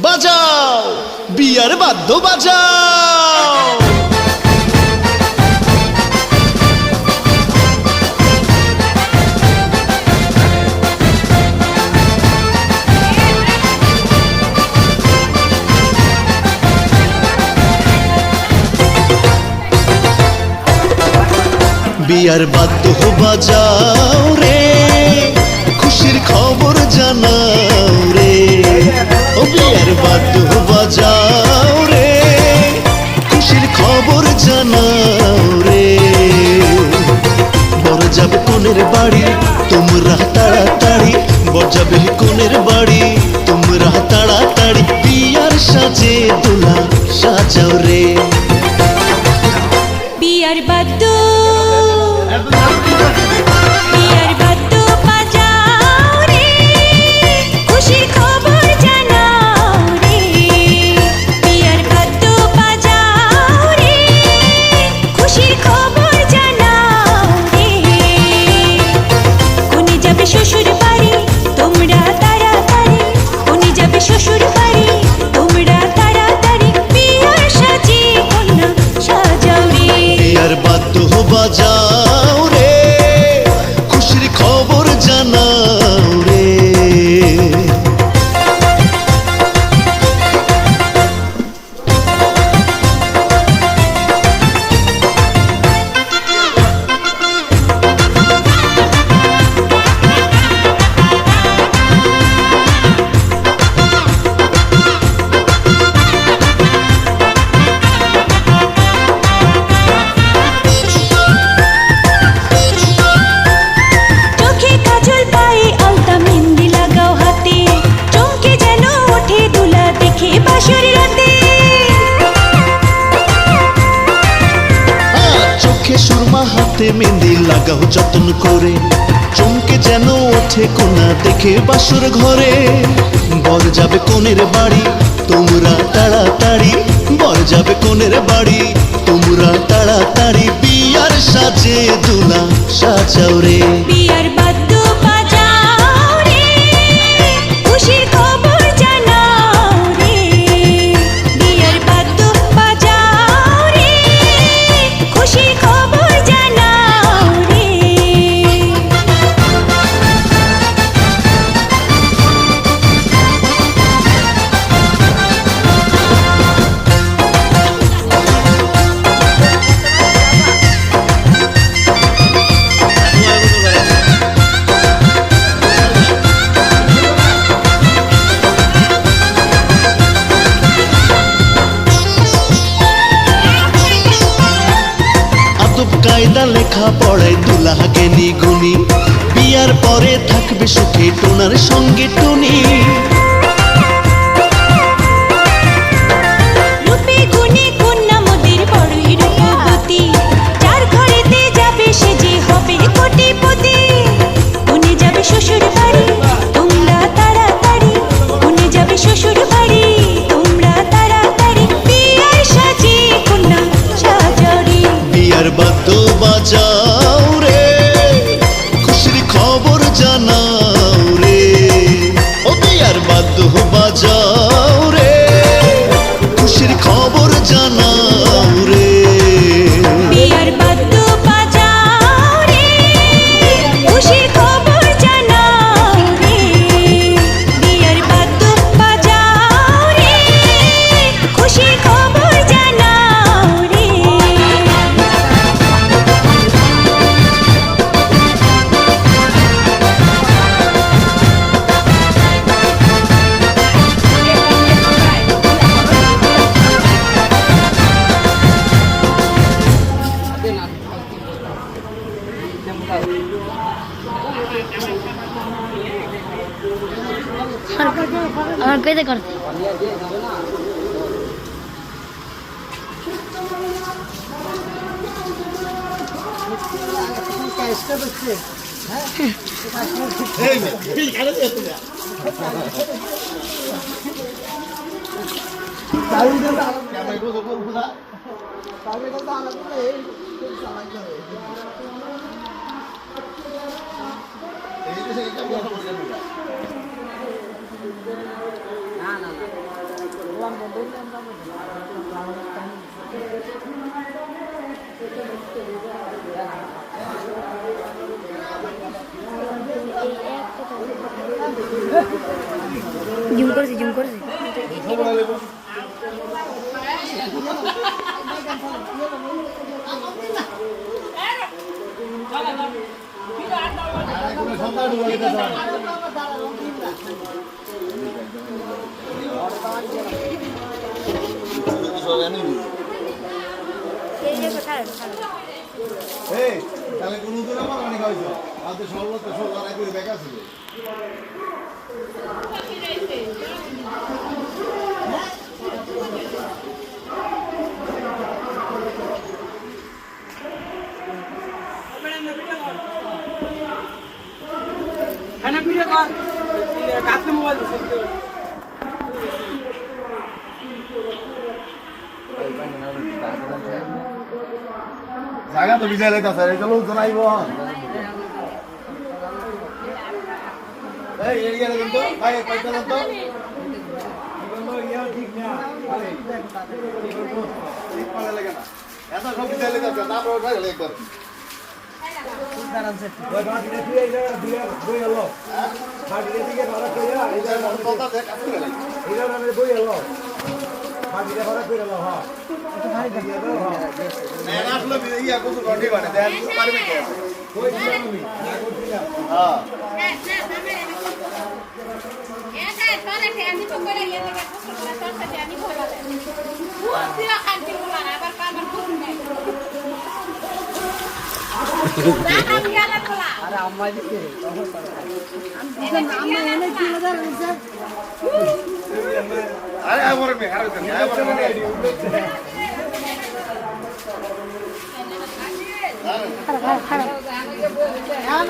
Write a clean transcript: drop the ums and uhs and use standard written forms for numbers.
বাজাও বিয়ার বাদ্য বাজাও। বিয়ার বাদ্য বাজাও রে, খুশির খবর জানাও রে। ও বিয়ার বাদ্য বাজাও রে, খুশির খবর জানাও রে। বর যাবে কোনের বাড়ি তোমরা তাড়াতাড়ি, বর যাবে কোনের বাড়ি তোমরা তাড়াতাড়ি। বিয়ার সাজে দোলা সাজাও রে। বিয়ার বাদ্য বিয়ার বাদ্য বাজাও রে, খুশির খবর জানাও রে। বিয়ার বাদ্য বাজাও রে, খুশির খবর জানাও রে। কোনে যাবে শ্বশুর বাড়ি তোমরা তাড়াতাড়ি, কোনে যাবে শ্বশুর বাড়ি তোমরা তাড়াতাড়ি। বিয়ার সাজে কন্যা সাজাও রে। বিয়ার বাদ্য বাজাও রে, খুশির খবর জানাও রে। চোখে কাজল পায়ে আলতা মেহেন্দি লাগাও হাতে, চমকে যেন ওঠে দুলা দেখে বাসর রাতে। চোখে সুরমা হাতে মেহেন্দি লাগাও যতন করে, চমকে যেন ওঠে কোনা দেখে বাসর ঘরে। বর যাবে কোনের বাড়ি তোমরা তাড়াতাড়ি, বর যাবে কোনের বাড়ি তোমরা তাড়াতাড়ি। বিয়ার সাজে দোলা সাজাও রে। বিয়ার বাদ্য বাজাও রে, খুশির খবর জানাও রে। বিয়ার বাদ্য বাজাও রে, খুশির খবর জানাও রে। আদব কায়দা লেখা পড়ায় দুলাহাকে নিগুনি, বিয়ার পরে থাকবে সুখে টোনার সঙ্গে টুনি। রূপে গুণে কন্যা মোদের বড়ই রূপবতী, যার ঘরেতে যাবে সে যে হবে কোটিপতি। কোনে যাবে শ্বশুর বাড়ি তোমরা তাড়াতাড়ি, কোনে যাবে শ্বশুর বাড়ি তোমরা তাড়াতাড়ি। বিয়ার সাজে কন্যা সাজাও রে। বিয়ার বাদ্য বাজাও রে, খুশির খবর জানাও রে। ও বিয়ার বাদ্য বাজাও রে, খুশির খবর জানাও রে। বিয়ার বাদ্য বাজাও রে, খুশির খবর জানাও রে। বিয়ার বাদ্য বাজাও রে, খুশির খবর জানাও রে। আমার পেতে করতে না না জুম করেছি জুম করেছি তাহলে কোন দূর আমার অনেক হয়েছে আজ সর্বত্র লড়াই করে দেখা ছিল खाना पीना कर काफी मोबाइल से জায়গা তো বিজয় লেখা স্যার এটা লোকজন আইব এই এরিয়া দেখুন তো ভাই পয়সা দেন তো ঠিক না ঠিক পালে লাগে না এত সব বিজয় লেখা স্যার তারপর ওঠাই হলো একবার ওই বাড়িতে দিয়ে দিয়ে বই হলো বাড়িতে দিকে ভাড়া কইরা এটা কথা দেখ আসলে লাগে এটা নামে বই হলো বাড়িতে ভাড়া কইরা হলো হ্যাঁ এটা ভাই দিয়ে দাও হ্যাঁ না আসলে ইয়া কত ঘন্টা বাড়ে দেন পারবে কি কই দিলাম তুমি না করছিলাম হ্যাঁ এটা তোরে ফ্যামিলি তো করে ইয়ে থেকে কষ্ট করে তোর সাথে আমি বলা দেয় বহুত দিয়া খাইতে বলা না আবার কামার করুন নাই আমি গেলে বলা अरे अम्मा जी के আমি এনে কি মজা হইছে আরে আমার মে আরে খারাপ খারাপ